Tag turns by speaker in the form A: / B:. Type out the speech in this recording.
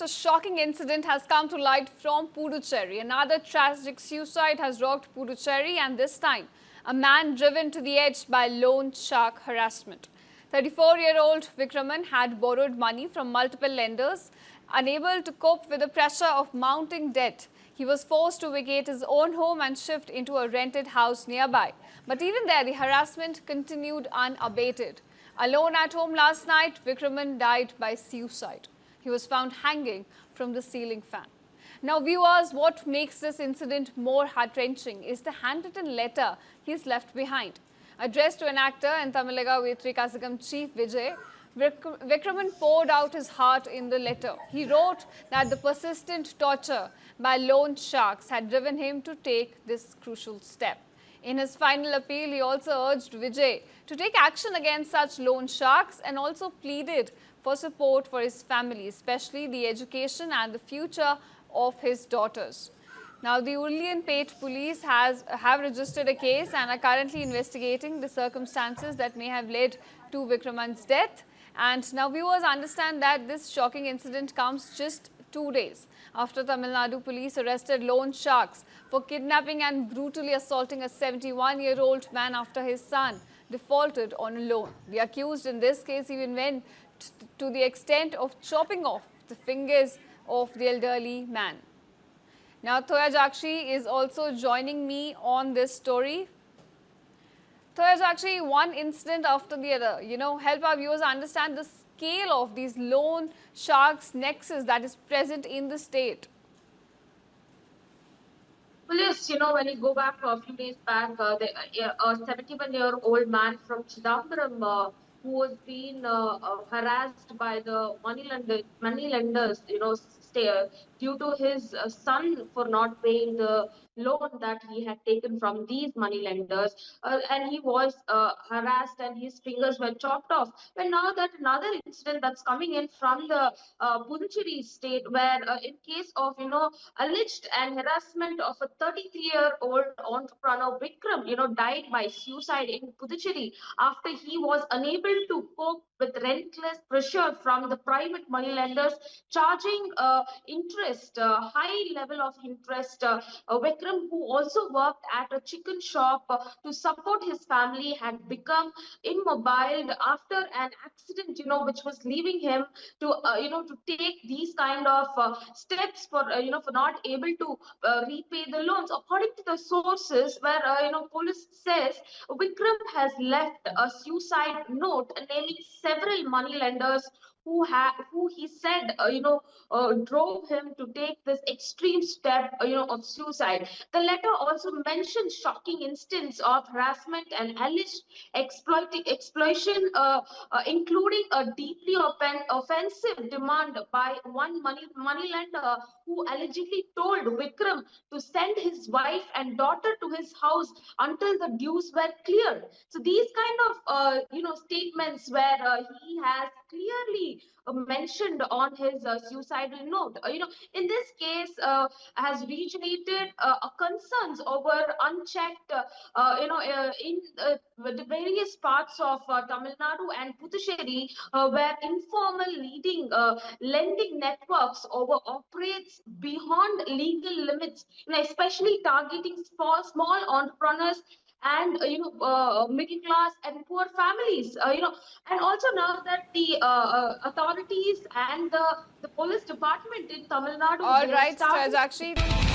A: viewers, a shocking incident has come to light from Puducherry. Another tragic suicide has rocked Puducherry, and this time, a man driven to the edge by loan shark harassment. 34-year-old Vikraman had borrowed money from multiple lenders. Unable to cope with the pressure of mounting debt, he was forced to vacate his own home and shift into a rented house nearby. But even there, the harassment continued unabated. Alone at home last night, Vikraman died by suicide. He was found hanging from the ceiling fan. Now, viewers, what makes this incident more heart-wrenching is the handwritten letter he's left behind. Addressed to an actor in Tamilaga Vetri Kasagam Chief Vijay, Vikraman poured out his heart in the letter. He wrote that the persistent torture by loan sharks had driven him to take this crucial step. In his final appeal, he also urged Vijay to take action against such loan sharks and also pleaded for support for his family, especially the education and the future of his daughters. Now, the Ullianpet police have registered a case and are currently investigating the circumstances that may have led to Vikraman's death. And now viewers understand that this shocking incident comes just 2 days after Tamil Nadu police arrested loan sharks for kidnapping and brutally assaulting a 71-year-old man after his son defaulted on a loan. The accused in this case even went to the extent of chopping off the fingers of the elderly man. Now, Thoya Jakshi is also joining me on this story. Thoya Jakshi, one incident after the other, help our viewers understand the scale of these loan sharks nexus that is present in the state.
B: Well, yes, when you go back a few days back, a 71-year-old man from Chidambaram who was being harassed by the money lenders, due to his son for not paying the loan that he had taken from these money lenders, and he was harassed and his fingers were chopped off. But now that another incident that's coming in from the Puducherry state, where in case of alleged and harassment of a 33-year-old entrepreneur, Vikram, died by suicide in Puducherry after he was unable to cope with relentless pressure from the private money lenders, charging interest, high level of interest. Vikram, who also worked at a chicken shop to support his family, had become immobile after an accident, which was leaving him to take these kind of steps for not able to repay the loans. According to the sources, where police says Vikram has left a suicide note naming several money lenders who he said drove him to take this extreme step of suicide. The letter also mentions shocking instance of harassment and alleged exploitation, including a deeply offensive demand by one money lender who allegedly told Vikram to send his wife and daughter to his house until the dues were cleared. So these kind of statements where he has clearly mentioned on his suicidal note, in this case has originated concerns over unchecked, in the various parts of Tamil Nadu and Puducherry, where informal lending networks operates beyond legal limits, especially targeting small entrepreneurs and middle class and poor families, and also now that the authorities and the police department in Tamil Nadu,
A: All
B: they have
A: right,
B: started
A: Jakshi.